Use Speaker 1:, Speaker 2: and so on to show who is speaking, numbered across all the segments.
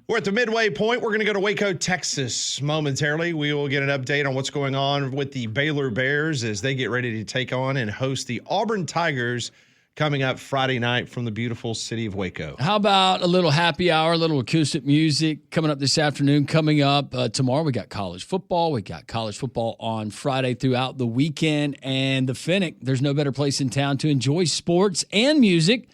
Speaker 1: We're at the midway point. We're going to go to Waco, Texas momentarily. We will get an update on what's going on with the Baylor Bears as they get ready to take on and host the Auburn Tigers coming up Friday night from the beautiful city of Waco.
Speaker 2: How about a little happy hour, a little acoustic music coming up this afternoon? Coming up tomorrow, we got college football. We got college football on Friday throughout the weekend. And the Finnick, there's no better place in town to enjoy sports and music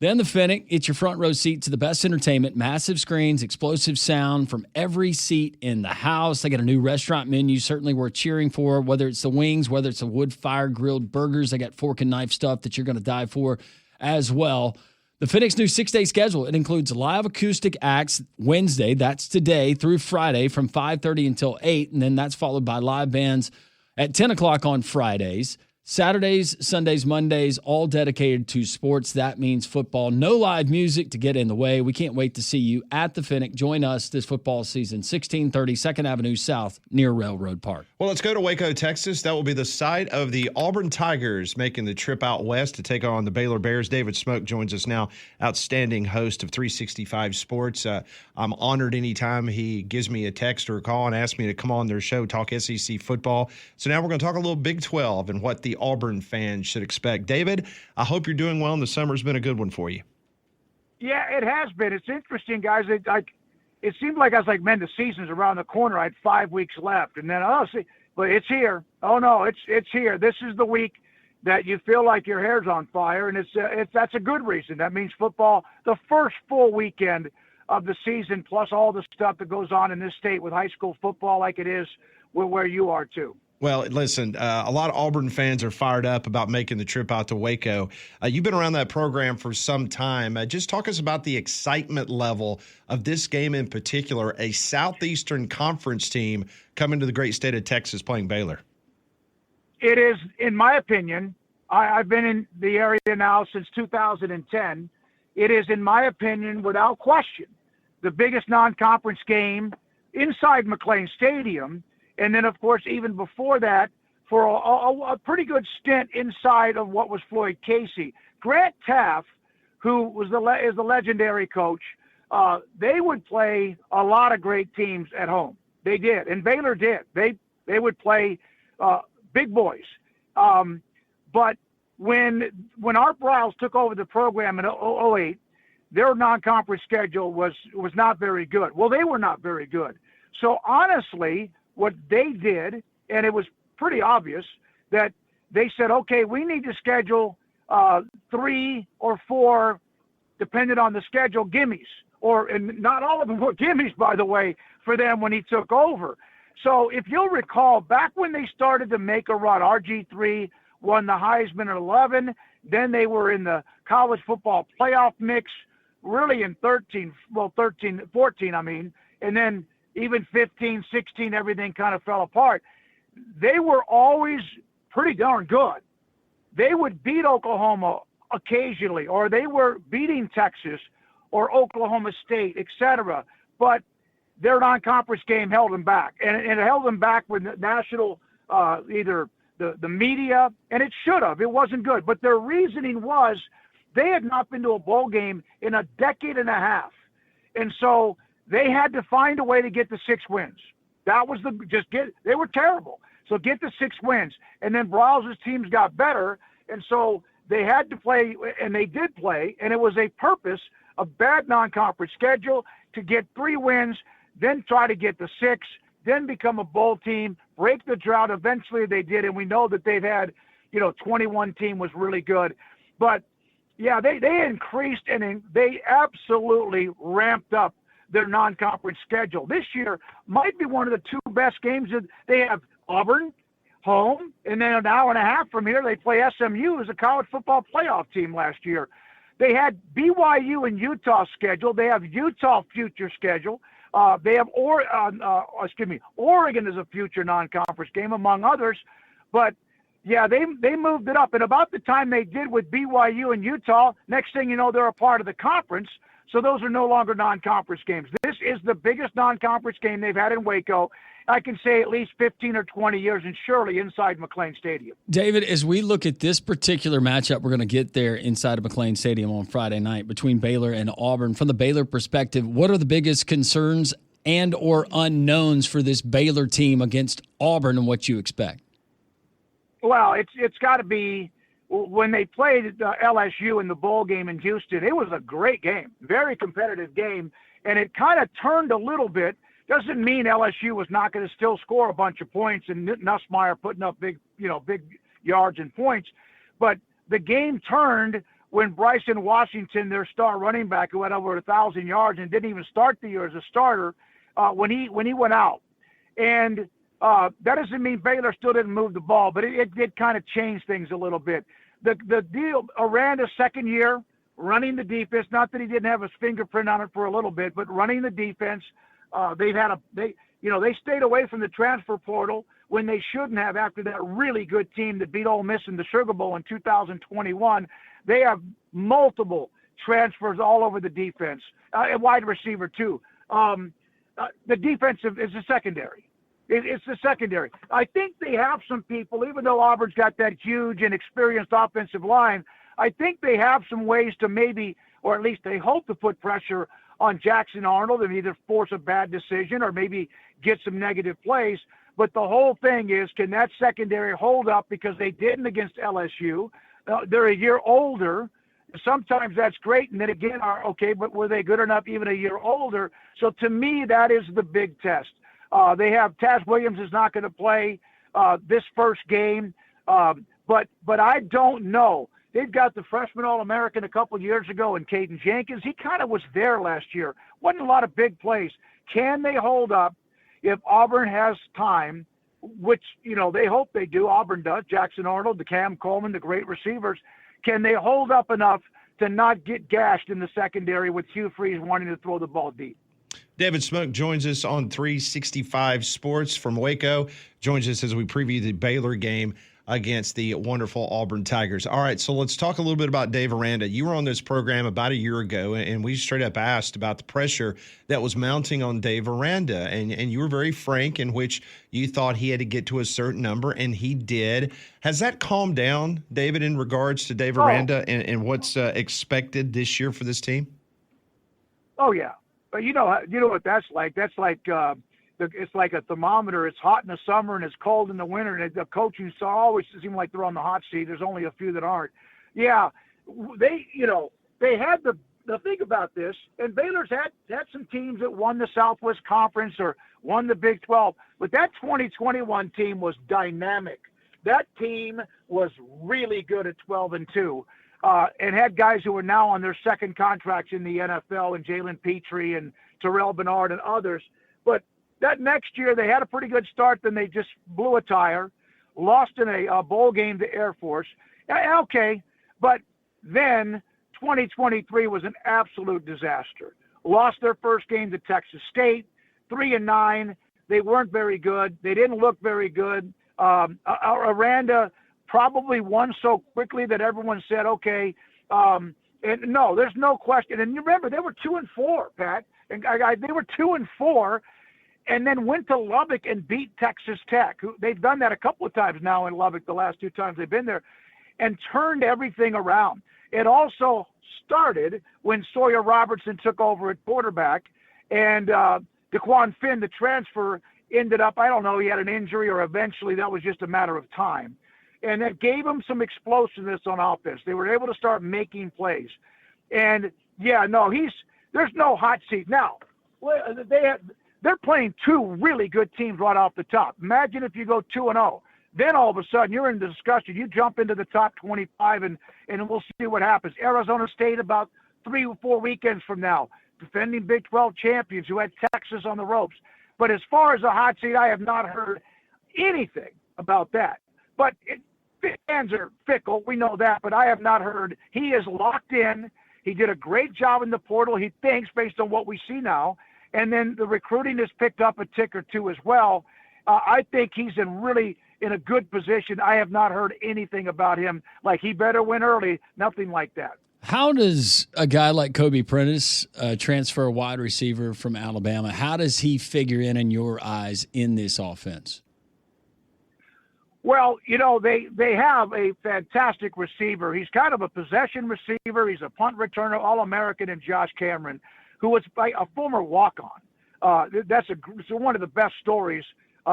Speaker 2: than the Finnick. It's your front row seat to the best entertainment, massive screens, explosive sound from every seat in the house. They got a new restaurant menu, certainly worth cheering for, whether it's the wings, whether it's the wood-fire grilled burgers. They got fork and knife stuff that you're going to dive for as well. The Finnick's new 6-day schedule, it includes live acoustic acts Wednesday, that's today, through Friday from 5:30 until 8, and then that's followed by live bands at 10 o'clock on Fridays. Saturdays, Sundays, Mondays, all dedicated to sports. That means football. No live music to get in the way. We can't wait to see you at the Finnick. Join us this football season, 1630 2nd Avenue South near Railroad Park.
Speaker 1: Well, let's go to Waco, Texas. That will be the site of the Auburn Tigers making the trip out west to take on the Baylor Bears. David Smoak joins us now, outstanding host of 365 Sports. I'm honored anytime he gives me a text or a call and asks me to come on their show, talk SEC football. So now we're going to talk a little Big 12 and what the Auburn fans should expect. David, I hope you're doing well, and the summer's been a good one for you.
Speaker 3: Yeah, it has been. It's interesting, guys. It seemed like I was like, man, the season's around the corner. I had 5 weeks left, and then but it's here. Oh no, it's here. This is the week that you feel like your hair's on fire, and that's a good reason. That means football, the first full weekend of the season, plus all the stuff that goes on in this state with high school football, like it is where you are too.
Speaker 1: Well, listen, a lot of Auburn fans are fired up about making the trip out to Waco. You've been around that program for some time. Just talk us about the excitement level of this game in particular, a Southeastern Conference team coming to the great state of Texas playing Baylor.
Speaker 3: It is, in my opinion, I've been in the area now since 2010. It is, in my opinion, without question, the biggest non-conference game inside McLean Stadium. And then, of course, even before that, for a pretty good stint inside of what was Floyd Casey. Grant Teff, who was is the legendary coach, they would play a lot of great teams at home. They did, and Baylor did. They would play big boys. But when Art Briles took over the program in 2008, their non-conference schedule was not very good. Well, they were not very good. So honestly, what they did, and it was pretty obvious, that they said, okay, we need to schedule 3 or 4, depending on the schedule, gimmies. And not all of them were gimmies, by the way, for them when he took over. So if you'll recall, back when they started to make a run, RG3 won the Heisman at 11, then they were in the college football playoff mix, really in 14, and then even 15, 16, everything kind of fell apart. They were always pretty darn good. They would beat Oklahoma occasionally, or they were beating Texas or Oklahoma State, etc. But their non-conference game held them back. And it held them back with national, either the media, and it should have. It wasn't good. But their reasoning was they had not been to a bowl game in a decade and a half. And so they had to find a way to get the 6 wins. That was they were terrible. So get the 6 wins. And then Briles' teams got better. And so they had to play, and they did play, and it was a purpose, a bad non-conference schedule to get 3 wins, then try to get the 6, then become a bowl team, break the drought. Eventually they did, and we know that they've had, 21 team was really good. But, yeah, they increased, and they absolutely ramped up their non-conference schedule. This year might be one of the 2 best games. They have Auburn home, and then an hour and a half from here they play SMU as a college football playoff team last year. They had BYU and Utah scheduled. They have Utah future schedule. They have Oregon as a future non-conference game, among others. But yeah, they moved it up. And about the time they did with BYU and Utah, next thing you know, they're a part of the conference. So those are no longer non-conference games. This is the biggest non-conference game they've had in Waco. I can say at least 15 or 20 years, and surely inside McLean Stadium.
Speaker 2: David, as we look at this particular matchup, we're going to get there inside of McLean Stadium on Friday night between Baylor and Auburn. From the Baylor perspective, what are the biggest concerns and or unknowns for this Baylor team against Auburn and what you expect?
Speaker 3: Well, it's got to be when they played LSU in the bowl game in Houston. It was a great game, very competitive game, and it kind of turned a little bit. Doesn't mean LSU was not going to still score a bunch of points and Nussmeier putting up big yards and points. But the game turned when Bryson Washington, their star running back, who had over 1,000 yards and didn't even start the year as a starter, when he went out. And that doesn't mean Baylor still didn't move the ball, but it did kind of change things a little bit. The deal, Aranda's second year running the defense, not that he didn't have his fingerprint on it for a little bit, but running the defense. They stayed away from the transfer portal when they shouldn't have after that really good team that beat Ole Miss in the Sugar Bowl in 2021. They have multiple transfers all over the defense, and wide receiver too. The defensive is the secondary. It's the secondary. I think they have some people, even though Auburn's got that huge and experienced offensive line, I think they have some ways to maybe, or at least they hope to put pressure on Jackson Arnold and either force a bad decision or maybe get some negative plays. But the whole thing is, can that secondary hold up, because they didn't against LSU? They're a year older. Sometimes that's great. And then again, but were they good enough even a year older? So to me, that is the big test. They have Taz Williams is not going to play this first game. But I don't know. They've got the freshman All-American a couple years ago in Caden Jenkins. He kind of was there last year. Wasn't a lot of big plays. Can they hold up if Auburn has time, which, they hope they do. Auburn does. Jackson Arnold, the Cam Coleman, the great receivers. Can they hold up enough to not get gashed in the secondary with Hugh Freeze wanting to throw the ball deep?
Speaker 1: David Smoak joins us on 365 Sports from Waco. Joins us as we preview the Baylor game against the wonderful Auburn Tigers. All right, so let's talk a little bit about Dave Aranda. You were on this program about a year ago, and we straight up asked about the pressure that was mounting on Dave Aranda, and you were very frank in which you thought he had to get to a certain number, and he did. Has that calmed down, David, in regards to Dave Aranda and what's expected this year for this team?
Speaker 3: Oh, yeah. But you know what that's like. That's like it's like a thermometer. It's hot in the summer and it's cold in the winter. And the coaching saw always seem like they're on the hot seat. There's only a few that aren't. Yeah, they had the thing about this, and Baylor's had some teams that won the Southwest Conference or won the Big 12, but that 2021 team was dynamic. That team was really good at 12-2. And had guys who are now on their second contracts in the NFL, and Jalen Petrie and Terrell Bernard and others. But that next year they had a pretty good start. Then they just blew a tire, lost in a bowl game to Air Force. Okay, but then 2023 was an absolute disaster. Lost their first game to Texas State, 3-9. They weren't very good. They didn't look very good. Aranda probably won so quickly that everyone said, okay, and no, there's no question. And you remember, they were 2-4, Pat, and they were 2-4, and then went to Lubbock and beat Texas Tech. They've done that a couple of times now in Lubbock, the last two times they've been there, and turned everything around. It also started when Sawyer Robertson took over at quarterback, and DeQuan Finn, the transfer, ended up, I don't know, he had an injury, or eventually that was just a matter of time. And that gave them some explosiveness on offense. They were able to start making plays. And, yeah, no, there's no hot seat. Now, they're playing two really good teams right off the top. Imagine if you go 2-0. Then all of a sudden you're in the discussion. You jump into the top 25, and we'll see what happens. Arizona State about 3 or 4 weekends from now, defending Big 12 champions who had Texas on the ropes. But as far as a hot seat, I have not heard anything about that. But fans are fickle. We know that. But I have not heard. He is locked in. He did a great job in the portal, he thinks, based on what we see now. And then the recruiting has picked up a tick or two as well. I think he's in a good position. I have not heard anything about him like he better win early. Nothing like that.
Speaker 2: How does a guy like Kobe Prentice transfer a wide receiver from Alabama? How does he figure in your eyes in this offense?
Speaker 3: Well, they have a fantastic receiver. He's kind of a possession receiver. He's a punt returner, All-American, and Josh Cameron, who was a former walk-on. That's one of the best stories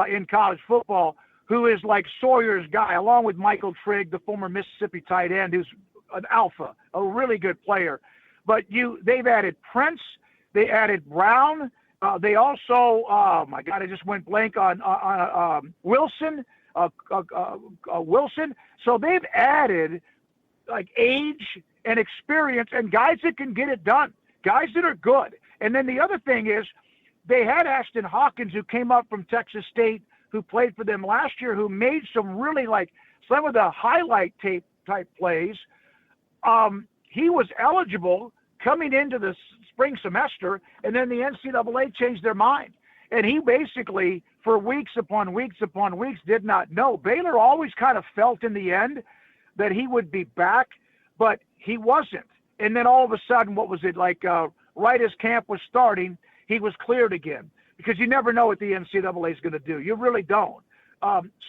Speaker 3: in college football, who is like Sawyer's guy, along with Michael Trigg, the former Mississippi tight end, who's an alpha, a really good player. But they've added Prince, they added Brown, they also, oh my God, I just went blank on Wilson. Wilson. So they've added like age and experience and guys that can get it done, guys that are good. And then the other thing is they had Ashton Hawkins, who came up from Texas State, who played for them last year, who made some really like some of the highlight tape type plays. He was eligible coming into the spring semester, and then the NCAA changed their mind. And he basically, for weeks upon weeks upon weeks, did not know. Baylor always kind of felt in the end that he would be back, but he wasn't. And then all of a sudden, what was it, like right as camp was starting, he was cleared again. Because you never know what the NCAA is going to do. You really don't.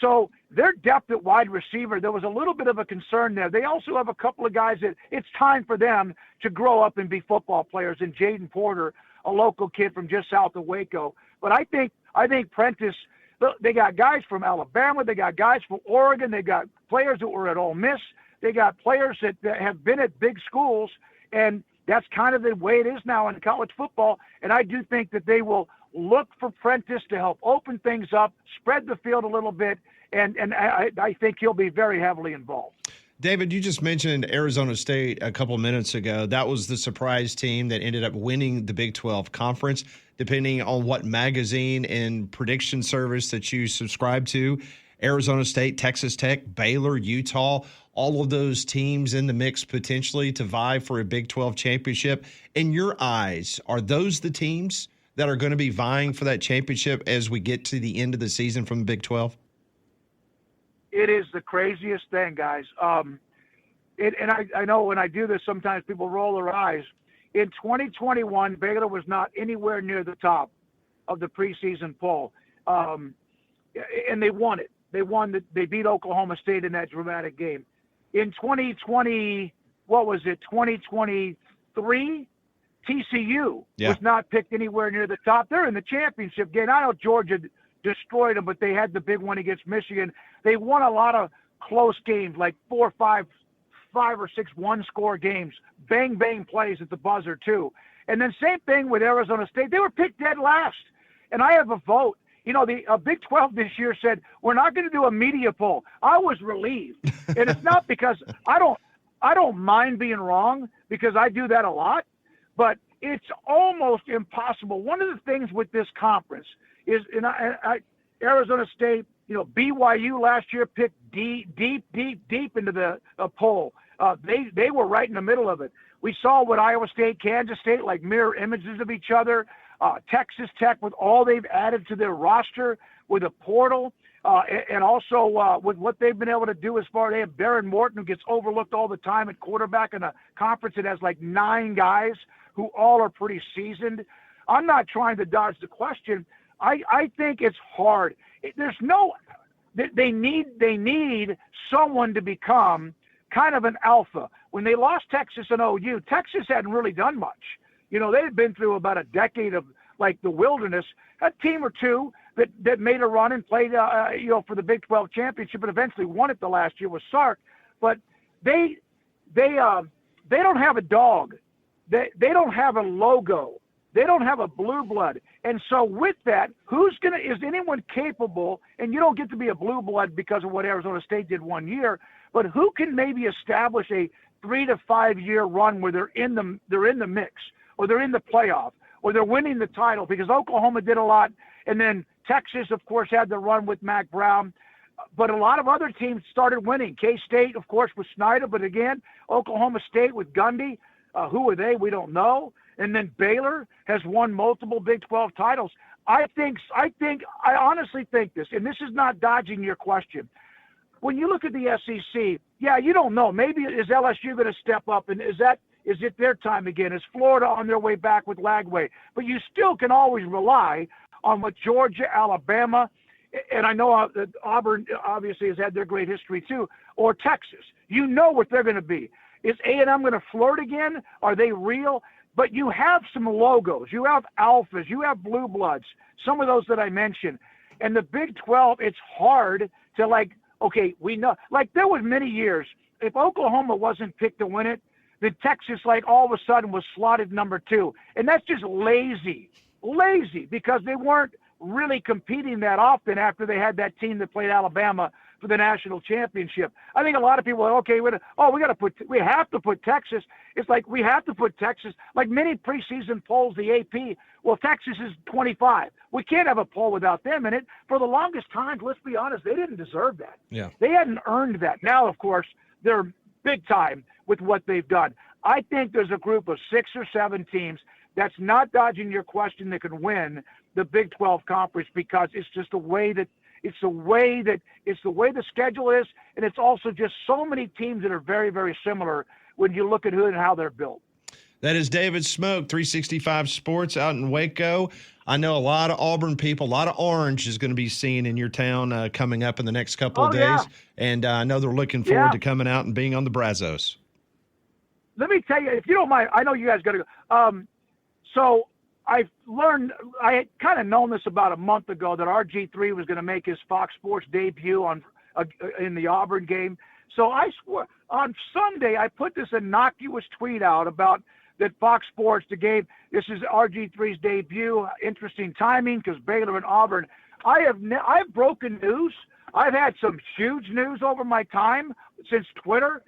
Speaker 3: So their depth at wide receiver, there was a little bit of a concern there. They also have a couple of guys that it's time for them to grow up and be football players. And Jaden Porter, a local kid from just south of Waco. But I think Prentice, they got guys from Alabama, they got guys from Oregon, they got players that were at Ole Miss, they got players that have been at big schools, and that's kind of the way it is now in college football. And I do think that they will look for Prentice to help open things up, spread the field a little bit, and I think he'll be very heavily involved.
Speaker 1: David, you just mentioned Arizona State a couple minutes ago. That was the surprise team that ended up winning the Big 12 Conference, depending on what magazine and prediction service that you subscribe to. Arizona State, Texas Tech, Baylor, Utah, all of those teams in the mix potentially to vie for a Big 12 championship. In your eyes, are those the teams that are going to be vying for that championship as we get to the end of the season from the Big 12?
Speaker 3: It is the craziest thing, guys. And I know when I do this, sometimes people roll their eyes. In 2021, Baylor was not anywhere near the top of the preseason poll. And they won it. They beat Oklahoma State in that dramatic game. In 2020, 2023, TCU was not picked anywhere near the top. They're in the championship game. I know Georgia destroyed them, but they had the big one against Michigan. They won a lot of close games, like 4 or 5 or 6 one-score games, bang plays at the buzzer too. And then same thing with Arizona State. They were picked dead last. And I have a vote. The Big 12 this year said, we're not going to do a media poll. I was relieved. And it's not because I don't mind being wrong, because I do that a lot, but it's almost impossible. One of the things with this conference is, Arizona State, BYU last year picked deep into the poll. They were right in the middle of it. We saw what Iowa State, Kansas State, like mirror images of each other. Texas Tech, with all they've added to their roster with a portal, and also with what they've been able to do as far as they have Baron Morton, who gets overlooked all the time at quarterback in a conference that has like 9 guys who all are pretty seasoned. I'm not trying to dodge the question. I think it's hard. They need someone to become kind of an alpha. When they lost Texas and OU, Texas hadn't really done much. They had been through about a decade of like the wilderness. A team or two that made a run and played, for the Big 12 championship, and eventually won it the last year with Sark. But they don't have a dog. They don't have a logo. They don't have a blue blood. And so with that, is anyone capable, and you don't get to be a blue blood because of what Arizona State did 1 year, but who can maybe establish a 3 to 5 year run where they're in the mix, or they're in the playoff, or they're winning the title? Because Oklahoma did a lot, and then Texas, of course, had the run with Mac Brown. But a lot of other teams started winning. K-State, of course, with Snyder, but again, Oklahoma State with Gundy. Who are they? We don't know. And then Baylor has won multiple Big 12 titles. I honestly think this, and this is not dodging your question. When you look at the SEC, you don't know. Maybe is LSU going to step up, and is Is it their time again? Is Florida on their way back with Lagway? But you still can always rely on what Georgia, Alabama, and I know that Auburn obviously has had their great history too, or Texas. You know what they're going to be. Is A&M going to flirt again? Are they real? But you have some logos. You have alphas. You have blue bloods, some of those that I mentioned. And the Big 12, it's hard to okay, we know. There was many years, if Oklahoma wasn't picked to win it, then Texas, all of a sudden was slotted number 2. And that's just lazy, because they weren't really competing that often after they had that team that played Alabama for the national championship. I think a lot of people are, okay, we have to put Texas. It's like we have to put Texas, like many preseason polls, the AP, well, Texas is 25. We can't have a poll without them in it. For the longest time, let's be honest, they didn't deserve that.
Speaker 1: Yeah.
Speaker 3: They hadn't earned that. Now, of course, they're big time with what they've done. I think there's a group of 6 or 7 teams that's not dodging your question that can win the Big 12 conference, because it's just the way the schedule is, and it's also just so many teams that are very, very similar when you look at who and how they're built.
Speaker 1: That is David Smoak, 365 Sports out in Waco. I know a lot of Auburn people, a lot of orange is going to be seen in your town coming up in the next couple of days.
Speaker 3: Yeah.
Speaker 1: And I know they're looking forward to coming out and being on the Brazos.
Speaker 3: Let me tell you, if you don't mind, I know you guys got to go. So I had kind of known this about a month ago, that RG3 was going to make his Fox Sports debut in the Auburn game. So I swore on Sunday, I put this innocuous tweet out about that Fox Sports, this is RG3's debut. Interesting timing, because Baylor and Auburn. I've broken news. I've had some huge news over my time since Twitter,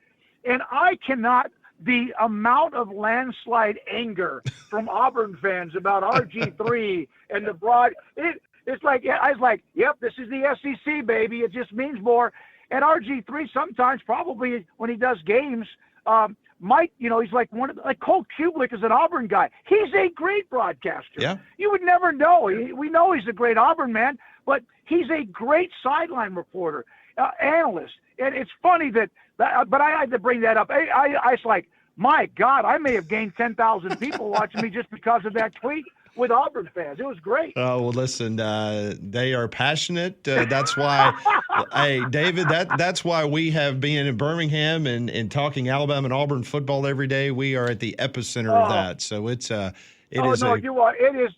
Speaker 3: and I cannot. The amount of landslide anger from Auburn fans about RG3 and the broad, it's like, I was like, yep, this is the SEC, baby. It just means more. And RG3 sometimes, probably when he does games, he's like Cole Kublik is an Auburn guy. He's a great broadcaster.
Speaker 1: Yeah.
Speaker 3: You would never know. We know he's a great Auburn man, but he's a great sideline reporter, analyst. And it's funny but I had to bring that up. I was like, my God, I may have gained 10,000 people watching me just because of that tweet with Auburn fans. It was great.
Speaker 1: Oh, well, listen, they are passionate. That's why, hey, David, that's why we have been in Birmingham and talking Alabama and Auburn football every day. We are at the epicenter of that. So it is.
Speaker 3: It is.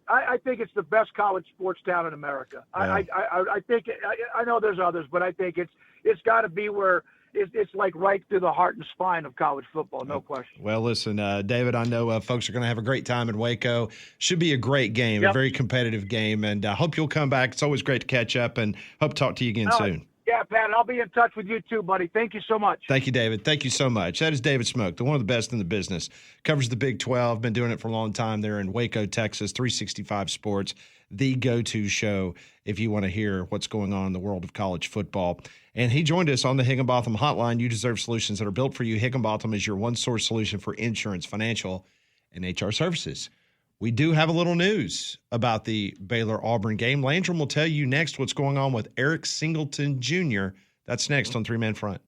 Speaker 3: I think it's the best college sports town in America. Yeah. I think I know there's others, but I think it's got to be where it's like right through the heart and spine of college football, no question.
Speaker 1: Well, listen, David, I know folks are going to have a great time in Waco. Should be a great game, a very competitive game, and I hope you'll come back. It's always great to catch up, and hope to talk to you again soon.
Speaker 3: Yeah, Pat, I'll be in touch with you too, buddy. Thank you so much.
Speaker 1: Thank you, David. Thank you so much. That is David Smoak, one of the best in the business. Covers the Big 12, been doing it for a long time there in Waco, Texas, 365 Sports, the go-to show if you want to hear what's going on in the world of college football. And he joined us on the Higginbotham Hotline. You deserve solutions that are built for you. Higginbotham is your one-source solution for insurance, financial, and HR services. We do have a little news about the Baylor-Auburn game. Landrum will tell you next what's going on with Eric Singleton Jr. That's next on Three Man Front.